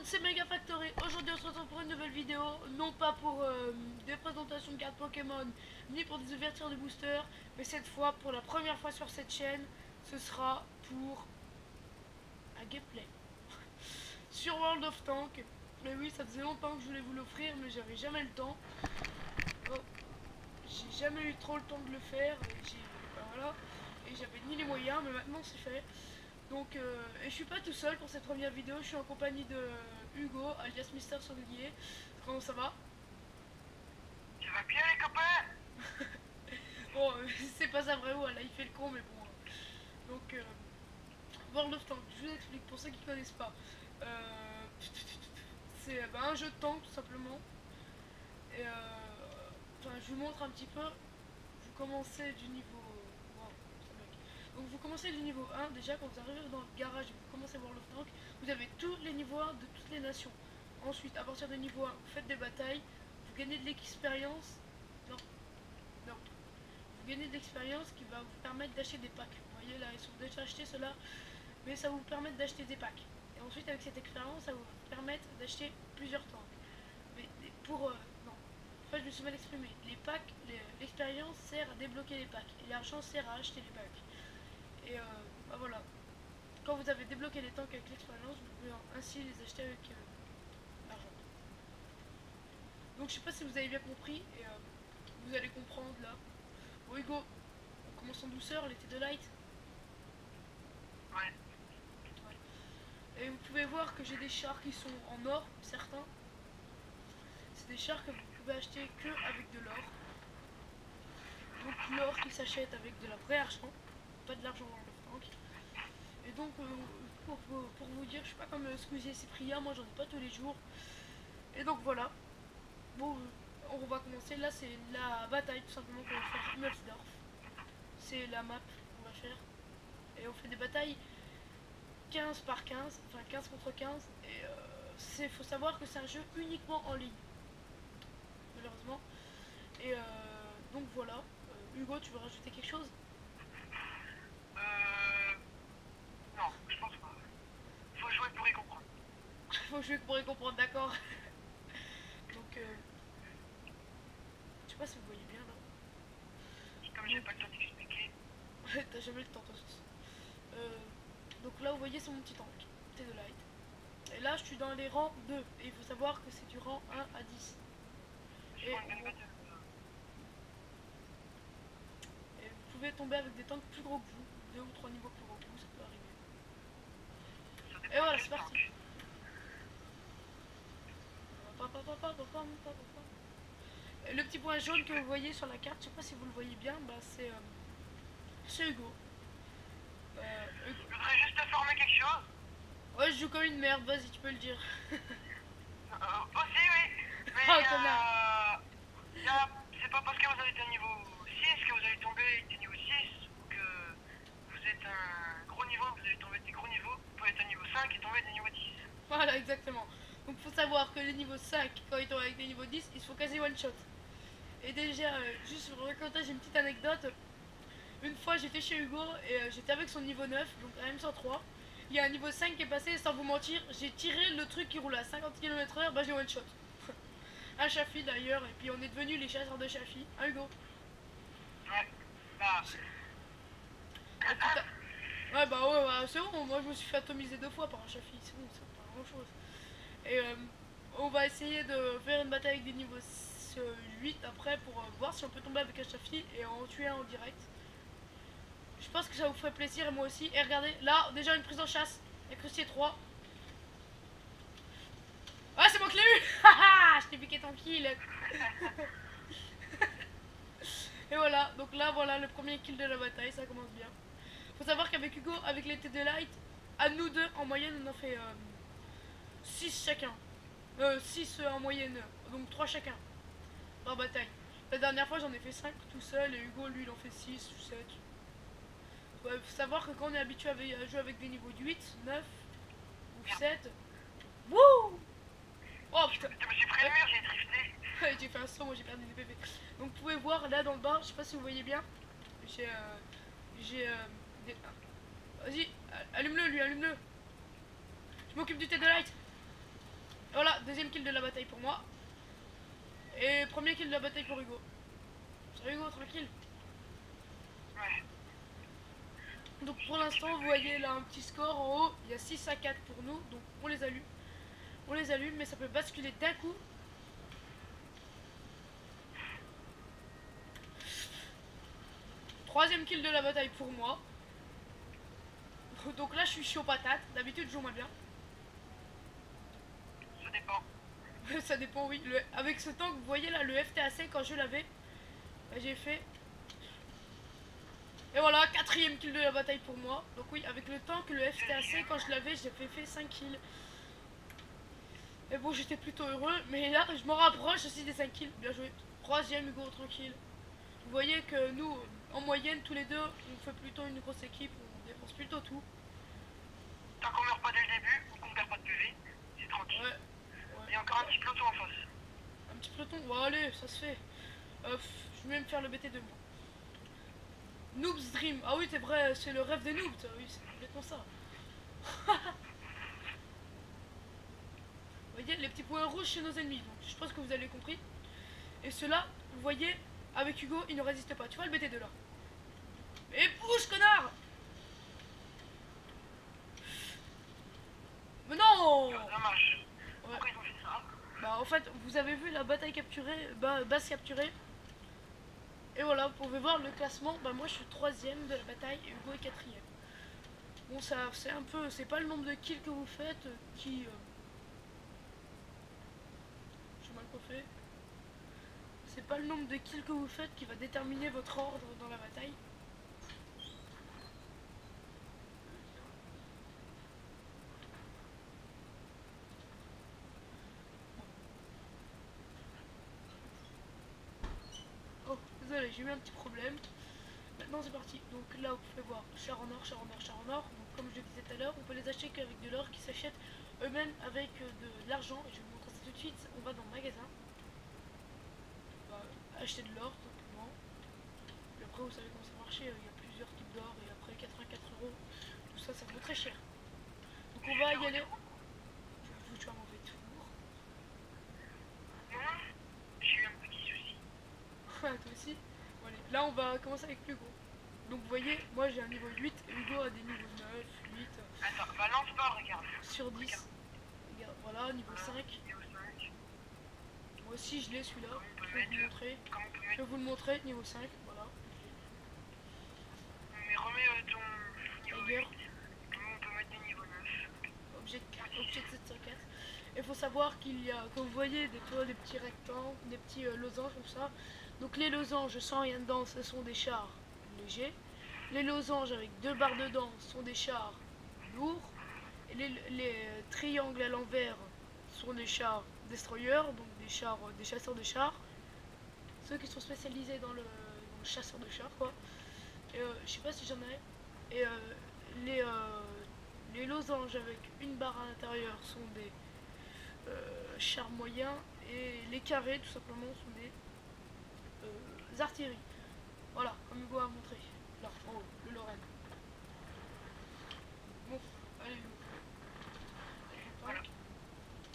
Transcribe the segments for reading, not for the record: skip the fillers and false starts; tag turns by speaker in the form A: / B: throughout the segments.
A: c'est Mega Factory. Aujourd'hui on se retrouve pour une nouvelle vidéo, non pas pour des présentations de cartes Pokémon, ni pour des ouvertures de boosters, mais cette fois, pour la première fois sur cette chaîne, ce sera pour un gameplay sur World of Tanks. Mais oui, ça faisait longtemps que je voulais vous l'offrir, mais j'avais jamais le temps. Oh, j'ai jamais eu trop le temps de le faire, voilà, et j'avais ni les moyens, mais maintenant c'est fait. Donc, et je suis pas tout seul pour cette première vidéo, je suis en compagnie de Hugo, alias Mister Sanglier. Comment ça va?
B: Ça va bien les copains?
A: Bon, c'est pas ça vraiment, là il fait le con, mais bon. Donc, World of Tanks, je vous explique pour ceux qui connaissent pas. C'est un jeu de tank tout simplement. Et enfin, je vous montre un petit peu. Vous commencez du niveau. Wow, donc vous commencez du niveau 1, déjà quand vous arrivez dans le garage et vous commencez World of Tanks, vous avez tous les niveaux 1 de toutes les nations. Ensuite, à partir du niveau 1, vous faites des batailles, vous gagnez de l'expérience. Non, non. Vous gagnez de l'expérience qui va vous permettre d'acheter des packs. Vous voyez là, ils sont déjà achetés ceux-là, mais ça va vous permettre d'acheter des packs. Et ensuite, avec cette expérience, ça va vous permettre d'acheter plusieurs tanks. Mais pour. Non. En fait, je me suis mal exprimé. Les packs, l'expérience sert à débloquer les packs. Et l'argent sert à acheter les packs. Et bah voilà. Quand vous avez débloqué les tanks avec l'expérience, vous pouvez ainsi les acheter avec l'argent. Donc je sais pas si vous avez bien compris, et vous allez comprendre là. Bon Hugo, on commence en douceur, l'été de light.
B: Ouais.
A: Et vous pouvez voir que j'ai des chars qui sont en or, certains. C'est des chars que vous pouvez acheter que avec de l'or. Donc l'or qui s'achète avec de la vraie argent, pas de l'argent World of Tanks. Et donc pour vous dire, je suis pas comme Squeezie et Cyprien, moi j'en ai pas tous les jours. Et donc voilà. Bon, on va commencer. Là c'est la bataille tout simplement qu'on va faire Himmelsdorf. C'est la map qu'on va faire. Et on fait des batailles 15 par 15, enfin 15 contre 15. Et faut savoir que c'est un jeu uniquement en ligne, malheureusement. Et donc voilà. Hugo, tu veux rajouter quelque chose?
B: Non, je pense pas. Faut jouer pour y comprendre.
A: Faut jouer pour y comprendre, d'accord. Donc, je sais pas si vous voyez bien là.
B: Comme j'ai pas le temps d'expliquer.
A: T'as jamais le temps, toi. Donc là, vous voyez, c'est mon petit tank, T de light. Et là, je suis dans les rangs 2. Et il faut savoir que c'est du rang 1 à 10.
B: Je
A: Et,
B: prends une battle.
A: et vous pouvez tomber avec des tanks plus gros que vous. 2 ou 3 niveaux plus gros que vous, ça peut arriver.
B: Ça
A: Et
B: dépend
A: voilà,
B: de
A: c'est
B: quel
A: parti.
B: tank.
A: Et le petit point jaune que vous voyez sur la carte, je sais pas si vous le voyez bien, bah c'est Hugo.
B: Je voudrais juste informer quelque chose.
A: Ouais, je joue comme une merde, vas-y, tu peux le dire.
B: Aussi, oui. Mais
A: Oh, connard.
B: c'est pas parce que vous avez été niveau 6 que vous allez tomber des niveaux 6 ou que vous êtes un gros niveau, vous allez tomber des gros niveaux. Vous pouvez être un niveau 5 et tomber des niveaux 10.
A: Voilà, exactement. Donc faut savoir que les niveaux 5, quand ils tombent avec les niveaux 10, ils se font quasi one shot. Et déjà, juste pour raconter, j'ai une petite anecdote. Une fois, j'étais chez Hugo et j'étais avec son niveau 9, donc un M103. Il y a un niveau 5 qui est passé, et sans vous mentir, j'ai tiré le truc qui roule à 50 km/h, bah j'ai one shot. Un Chafi d'ailleurs, et puis on est devenus les chasseurs de Chafi. Hein Hugo?
B: Ouais. Bah,
A: Oh, putain. Ouais bah ouais, bah, c'est bon, moi je me suis fait atomiser 2 fois par un Chafi, c'est bon, c'est pas grand chose. Et on va essayer de faire une bataille avec des niveaux 8 après pour voir si on peut tomber avec un Chafi et en tuer un en direct. Je pense que ça vous ferait plaisir et moi aussi. Et regardez, là, déjà une prise en chasse. Incrusté 3. Ah, c'est moi qui l'ai eu. Haha, je t'ai piqué ton kill. Et voilà, donc là, voilà le premier kill de la bataille, ça commence bien. Faut savoir qu'avec Hugo, avec les TD Light, à nous deux, en moyenne, on en fait 6 chacun. 6 en moyenne, donc 3 chacun par bataille. La dernière fois, j'en ai fait 5 tout seul et Hugo, lui, il en fait 6 ou 7. Ouais, faut savoir que quand on est habitué à jouer avec des niveaux de 8, 9 ou 7. Wouh! Oh putain!
B: je me suis pris le mur, j'ai drifté.
A: Ouais, j'ai fait un saut, moi j'ai perdu des PV. Donc vous pouvez voir là dans le bas, je sais pas si vous voyez bien. J'ai des... Vas-y, allume-le lui, allume-le. Je m'occupe du T de light. Voilà, deuxième kill de la bataille pour moi. Et premier kill de la bataille pour Hugo. Ça va Hugo, tranquille.
B: Ouais.
A: Donc pour l'instant, vous voyez là un petit score en haut. Il y a 6 à 4 pour nous. Donc on les allume. On les allume, mais ça peut basculer d'un coup. Troisième kill de la bataille pour moi. Donc là, je suis chaud patate. D'habitude, je joue moins bien.
B: Ça dépend.
A: Ça dépend, oui. Avec ce tank, vous voyez là, le FTAC, quand je l'avais, j'ai fait. Et voilà, quatrième kill de la bataille pour moi. Donc oui, avec le tank, le FTAC, quand je l'avais, j'ai fait 5 kills. Et bon, j'étais plutôt heureux. Mais là, je m'en rapproche aussi des 5 kills. Bien joué. Troisième, Hugo, tranquille. Vous voyez que nous, en moyenne, tous les deux, on fait plutôt une grosse équipe. On dépense plutôt tout.
B: Tant qu'on meurt pas dès le début, ou qu'on perd pas de PV, c'est tranquille.
A: Ouais.
B: Il y a encore un petit peloton en face.
A: Un petit peloton. Bon, allez, ça se fait. Je vais même faire le BT2 moi. Noob's Dream. Ah oui, c'est vrai, c'est le rêve des noobs. Oui, c'est complètement ça. Vous voyez, les petits points rouges chez nos ennemis. Donc, je pense que vous avez compris. Et ceux-là, vous voyez, avec Hugo, il ne résiste pas. Tu vois le BT2 là. Et bouge, connard! Mais non!
B: Dommage.
A: Ouais.
B: Pourquoi ils ont fait ça?
A: Bah, en fait, vous avez vu la bataille capturée, base capturée. Et voilà, vous pouvez voir le classement. Bah, moi, je suis troisième de la bataille et Hugo est quatrième. Bon, ça, c'est un peu, c'est pas le nombre de kills que vous faites qui. Je suis mal coiffé. C'est pas le nombre de kills que vous faites qui va déterminer votre ordre dans la bataille. Oh, désolé, j'ai eu un petit problème. Maintenant c'est parti. Donc là vous pouvez voir char en or, char en or, char en or. Donc comme je le disais tout à l'heure, on peut les acheter qu'avec de l'or qui s'achète eux-mêmes avec de l'argent. Et je vais vous montrer ça tout de suite. On va dans le magasin. On va acheter de l'or tout simplement. Et après vous savez comment ça marche. Il y a plusieurs types d'or et après 84 euros. Tout ça, ça vaut très cher. Donc on va y aller. Je vais foutre un mauvais tour.
B: Non, j'ai eu un petit souci.
A: Toi aussi. Bon, allez. Là on va commencer avec plus gros. Donc vous voyez, moi j'ai un niveau 8 et Hugo a des niveaux 9, 8,
B: Attends, balance pas, regarde.
A: sur 10.
B: Regarde.
A: Regarde, voilà, niveau 5.
B: Niveau 5.
A: Moi aussi je l'ai celui-là.
B: On peut
A: Je vais vous le
B: mettre.
A: montrer.
B: Comment on peut
A: Je
B: mettre.
A: vais vous le montrer, niveau 5. Voilà.
B: Mais remets ton niveau
A: Tiger,
B: 8. Comment on peut mettre des niveaux 9.
A: objet 704. Il faut savoir qu'il y a, comme vous voyez, des petits rectangles, des petits losanges comme ça. Donc les losanges sans rien dedans, ce sont des chars légers. Les losanges avec 2 barres dedans sont des chars lourds. Et les triangles à l'envers sont des chars destroyers, donc des chars, des chasseurs de chars. Ceux qui sont spécialisés dans le chasseur de chars, quoi. Et, je sais pas si j'en ai. Et les losanges avec une barre à l'intérieur sont des chars moyens. Et les carrés, tout simplement, sont des artilleries. Voilà, comme Hugo a montré. Là, en haut, le Lorraine. Bon, allez, Hugo. Voilà.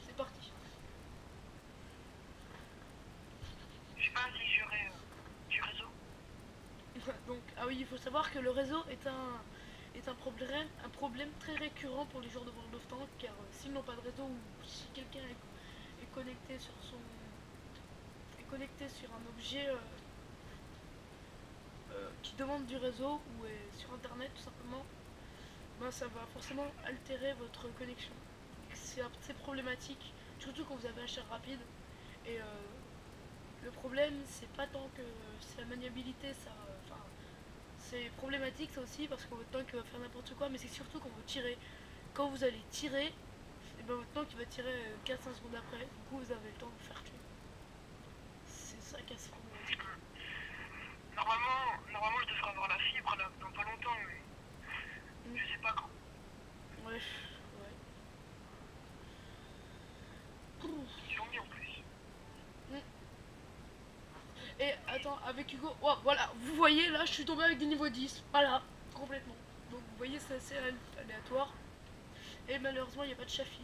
A: C'est parti.
B: Je sais pas si j'aurai du réseau.
A: Donc, ah oui, il faut savoir que le réseau est un problème très récurrent pour les joueurs de World of Tanks, car s'ils n'ont pas de réseau ou si quelqu'un est connecté sur un objet qui demande du réseau ou est sur internet tout simplement, ben ça va forcément altérer votre connexion. C'est assez problématique, surtout quand vous avez un char rapide. Et le problème, c'est pas tant que c'est la maniabilité, ça, enfin, c'est problématique ça aussi parce que votre tank va faire n'importe quoi, mais c'est surtout quand vous tirez. Quand vous allez tirer, et ben votre tank il va tirer 4-5 secondes après, du coup vous avez le temps de vous faire tuer. C'est ça qui est assez problématique.
B: Normalement, je devrais avoir la fibre là, dans pas longtemps, mais je sais pas quand.
A: Ouais, ouais.
B: Ils l'ont mis en plus.
A: Et attends, avec Hugo, oh, voilà, vous voyez là, je suis tombé avec des niveaux 10, voilà, complètement. Donc vous voyez, c'est assez aléatoire. Et malheureusement, il n'y a pas de Shafi.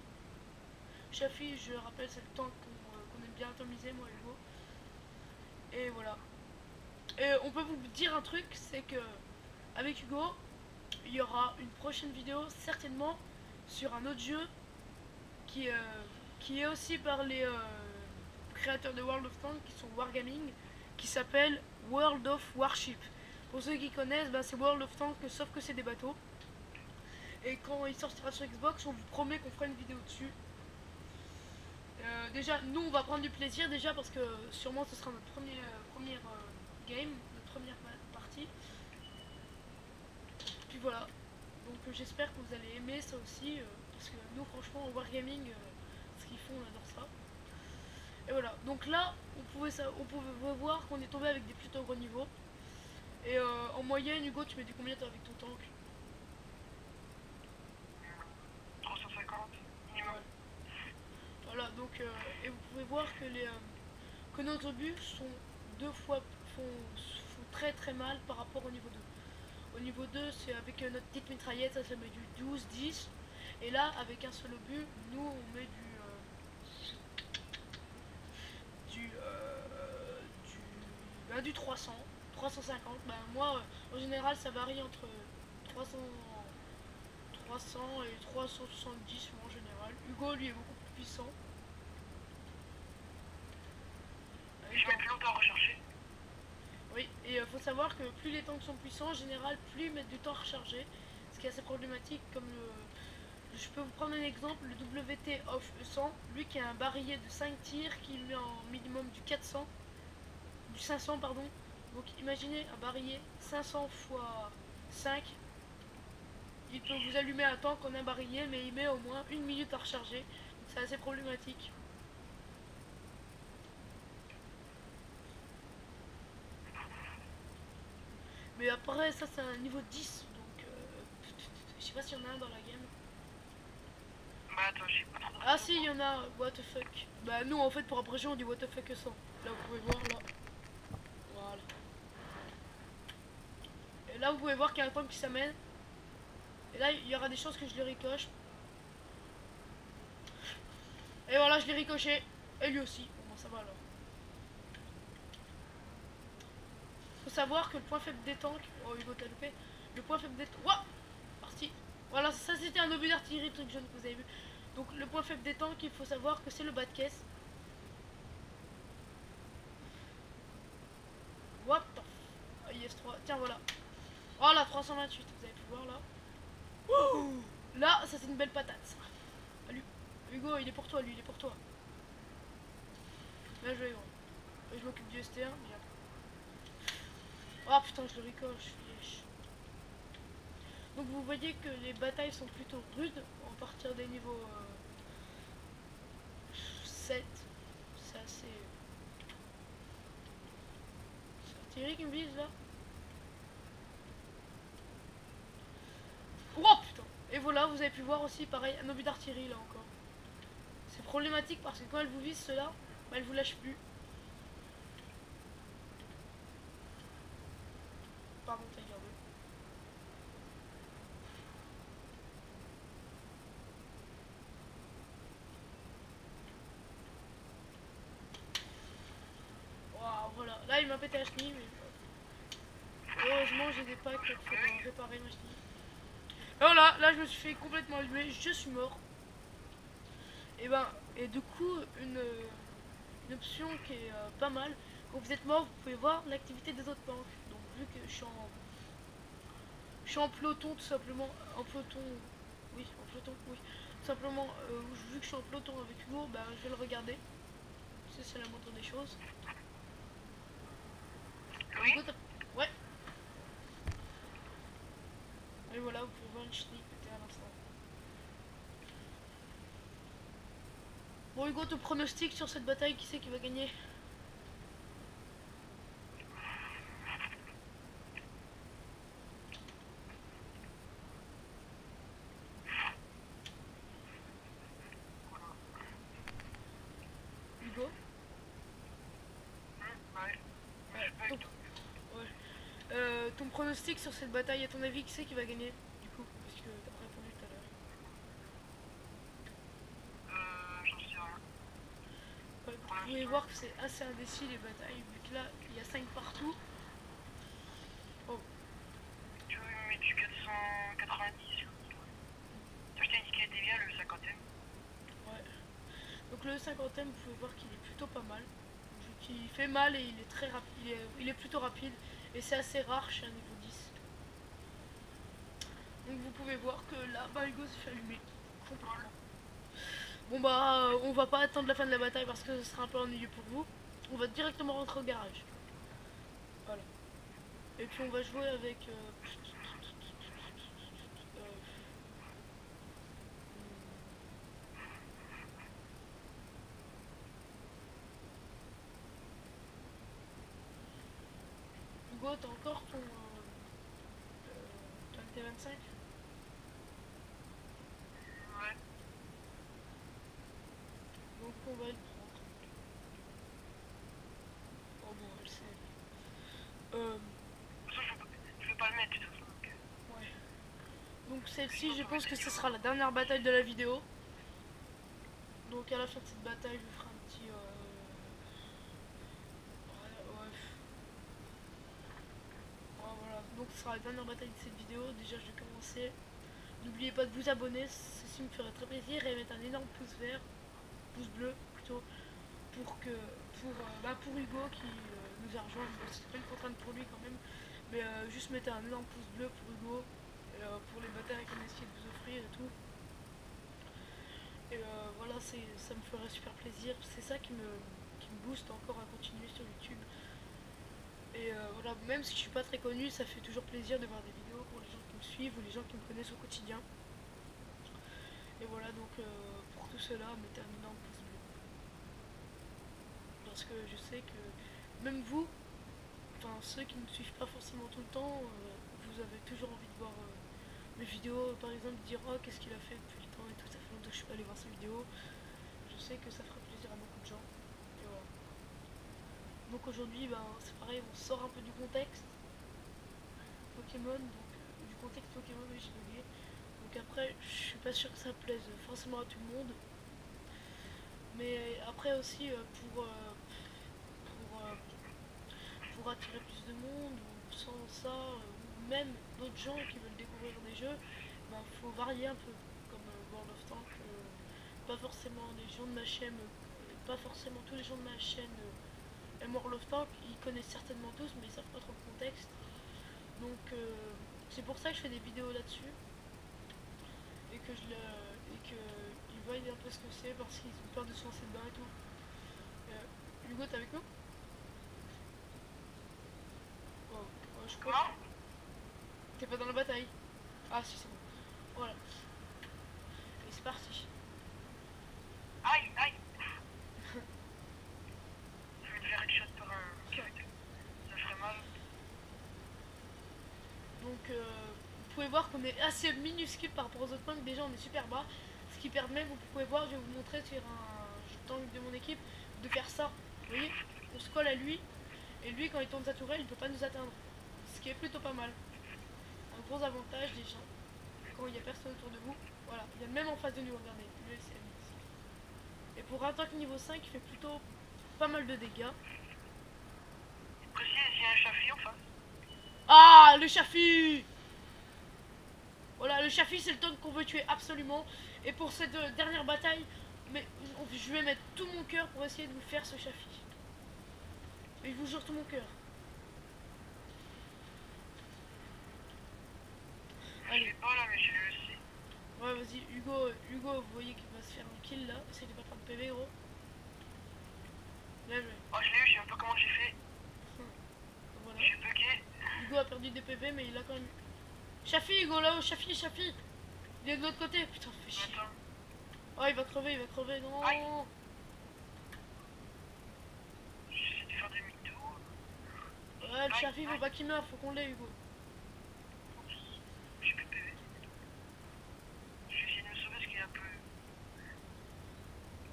A: Chafi, je rappelle, c'est le tank qu'on aime bien atomiser, moi et Hugo. Et voilà. Et on peut vous dire un truc, c'est que avec Hugo, il y aura une prochaine vidéo certainement sur un autre jeu qui, euh, qui est aussi par les créateurs de World of Tanks qui sont Wargaming, qui s'appelle World of Warship. Pour ceux qui connaissent, bah, c'est World of Tanks sauf que c'est des bateaux. Et quand il sortira sur Xbox, on vous promet qu'on fera une vidéo dessus. Déjà, nous on va prendre du plaisir déjà parce que sûrement ce sera notre première game, notre première partie. Puis voilà. Donc j'espère que vous allez aimer ça aussi parce que nous franchement en Wargaming, ce qu'ils font on adore ça. Et voilà. Donc là on pouvait voir qu'on est tombé avec des plutôt gros niveaux. Et en moyenne Hugo tu mets du combien toi avec ton tank?
B: 350 minimum.
A: Voilà, donc et vous pouvez voir que que nos obus sont font très très mal par rapport au niveau 2. Au niveau 2, c'est avec notre petite mitraillette, ça met du 12-10. Et là, avec un seul obus, nous on met du 300, 350. Ben, moi, en général, ça varie entre 300, 300 et 370 moi, en général. Hugo, lui, est beaucoup plus puissant.
B: Je mets plus longtemps à recharger.
A: Oui, et il faut savoir que plus les tanks sont puissants, en général, plus ils mettent du temps à recharger. Ce qui est assez problématique, comme je peux vous prendre un exemple, le WT Off 100, lui qui a un barillet de 5 tirs qui met en minimum du 400, du 500 pardon. Donc imaginez un barillet 500 x 5, il peut vous allumer un tank en un barillet, mais il met au moins 1 minute à recharger. Donc c'est assez problématique. Mais après ça c'est un niveau 10, donc je sais pas s'il y en a un dans la game.
B: Bah attends, j'ai pas trop.
A: Ah si, il y en a, what the fuck. Bah nous en fait pour après on dit what the fuck 100. Là vous pouvez voir là. Voilà. Et là vous pouvez voir qu'il y a un tank qui s'amène. Et là il y aura des chances que je le ricoche. Et voilà, je l'ai ricoché. Et lui aussi. Bon, ça va alors. Faut savoir que le point faible des tanks. Oh Hugo t'as loupé. Le point faible des tanks. Ouah, parti. Voilà, ça c'était un obus d'artillerie, truc jaune que vous avez vu. Donc le point faible des tanks, il faut savoir que c'est le bas de caisse. What the f... Oh, IS-3, tiens voilà. Oh la 328, vous avez pu voir là. Ouh, là, ça c'est une belle patate ça. Salut. Hugo, il est pour toi, lui, il est pour toi. Bien joué, gros. Je m'occupe du ST1, bien. Oh putain, je le ricoche, yesh. Donc vous voyez que les batailles sont plutôt rudes à partir des niveaux 7. C'est assez... C'est artillerie qui me vise là. Oh putain. Et voilà, vous avez pu voir aussi pareil un obus d'artillerie là encore. C'est problématique parce que quand elle vous vise cela, bah, elle vous lâche plus. Pardon, Tiger 2. Waouh, voilà. Là, il m'a pété la chenille, mais heureusement, j'ai des packs pour réparer ma chenille. Et voilà, là, je me suis fait complètement allumer. Je suis mort. Et du coup, une option qui est pas mal. Quand vous êtes mort, vous pouvez voir l'activité des autres tanks. Donc, vu que je suis en peloton, tout simplement. En peloton. Oui, en peloton, oui. Tout simplement, vu que je suis en peloton avec Hugo, bah, je vais le regarder. C'est la moindre des choses.
B: Oui.
A: Hugo, ouais. Et voilà, vous pouvez voir une chenille péter à l'instant. Bon Hugo, ton pronostic sur cette bataille, qui c'est qui va gagner? Hugo?
B: Ouais.
A: Ton pronostic sur cette bataille, à ton avis, qui c'est qui va gagner? Du coup, parce que t'as pas répondu tout à l'heure.
B: J'en sais
A: pouvez voir que c'est assez indécis les batailles, vu que là, il y a 5 partout. Oh,
B: Tu veux me mettre du 490 là. Je t'ai indiqué bien le 50e.
A: ouais. Donc le 50ème, vous pouvez voir qu'il est plutôt pas mal. Vu qu'il fait mal et il est très rapide, il est plutôt rapide. Et c'est assez rare chez un niveau 10. Donc vous pouvez voir que là, bah, Hugo s'est fait allumer. Complètement. Bon bah, on va pas attendre la fin de la bataille parce que ce sera un peu ennuyeux pour vous. On va directement rentrer au garage. Voilà. Et puis on va jouer avec... Hugo, t'as encore ton T25?
B: Ouais.
A: Donc on va le prendre. Oh bon, elle sait.
B: De toute façon, je veux pas le mettre de toute façon.
A: Ouais. Donc celle-ci, je pense que ce sera la dernière bataille de la vidéo. Donc à la fin de cette bataille, je vous ferai un petit... ouais. Voilà. Donc ce sera la dernière bataille de cette vidéo. Déjà, je vais commencer. N'oubliez pas de vous abonner, ceci me ferait très plaisir, et mettre un énorme pouce vert, pouce bleu plutôt, pour Hugo qui nous a rejoint. Bon, c'est pas une contrainte pour lui quand même, mais juste mettez un énorme pouce bleu pour Hugo, pour les batailles qu'on a essayé de vous offrir et tout. Et voilà, ça me ferait super plaisir. C'est ça qui me booste encore à continuer sur YouTube. Et voilà, même si je suis pas très connu, ça fait toujours plaisir de voir des vidéos pour les gens qui me suivent ou les gens qui me connaissent au quotidien. Et voilà, donc pour tout cela, mettez un énorme pouce bleu. Parce que je sais que même vous, enfin ceux qui ne me suivent pas forcément tout le temps, vous avez toujours envie de voir mes vidéos, par exemple, dire oh qu'est-ce qu'il a fait depuis le temps et tout, ça fait longtemps que je suis pas allé voir ses vidéos. Je sais que ça fera plaisir à beaucoup de gens. Et voilà. Donc aujourd'hui, ben, c'est pareil, on sort un peu du contexte Pokémon, donc du contexte Pokémon, oui, j'ai bugué. Donc après, je suis pas sûr que ça plaise forcément à tout le monde. Mais après aussi, pour, euh, pour attirer plus de monde, ou sans ça, ou même d'autres gens qui veulent découvrir des jeux, ben, faut varier un peu, comme World of Tanks. Pas forcément les gens de ma chaîne, pas forcément tous les gens de ma chaîne aiment World of Tanks, ils connaissent certainement tous, mais ils savent pas trop le contexte. Donc c'est pour ça que je fais des vidéos là-dessus et que ils voient un peu ce que c'est parce qu'ils ont peur de se lancer dedans et tout. Hugo, t'es avec nous? Oh, ouais, je crois
B: Comment?
A: que t'es pas dans la bataille. Ah si, c'est bon. Voilà. Et c'est parti.
B: Aïe, aïe. Je vais te faire headshot par un cute. Ça ferait mal.
A: Donc vous pouvez voir qu'on est assez minuscule par rapport aux autres tanks. Déjà on est super bas. Ce qui permet, vous pouvez voir, je vais vous montrer sur un tank de mon équipe, de faire ça. Vous voyez? On se colle à lui. Et lui quand il tourne sa tourelle, il peut pas nous atteindre. Ce qui est plutôt pas mal. Un gros avantage déjà. Quand il n'y a personne autour de vous. Voilà. Il y a même en face de nous, regardez. Le LCM. Et pour un tank niveau 5, il fait plutôt pas mal de dégâts.
B: Précis, il y a un chafi en face.
A: Ah, le Chafi! Voilà, le Chafi, c'est le tank qu'on veut tuer absolument. Et pour cette dernière bataille, mais je vais mettre tout mon cœur pour essayer de vous faire ce Chafi. Et je vous jure tout mon cœur.
B: Je l'ai pas là, mais je le sais.
A: Ouais, vas-y, Hugo, vous voyez qu'il va se faire un kill là. Essayez de pas prendre PV, gros. Bien joué.
B: Oh, je l'ai eu, je sais même pas comment j'ai fait.
A: Voilà.
B: Je suis bugué.
A: Hugo a perdu des PV, mais il a quand même. Chafi, Hugo, là-haut, Chafi. Il est de l'autre côté. Putain, fais chier.
B: Attends.
A: Oh, il va crever, non.
B: Aïe. J'essaie de faire demi-tour.
A: Ouais, le Chafi, faut pas qu'il meure, faut qu'on l'ait, Hugo.
B: J'ai plus de PV. Je vais essayer de me sauver parce qu'il est un peu.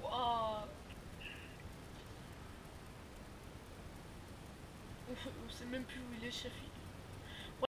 A: Wow. On sait même plus où il est, Chafi.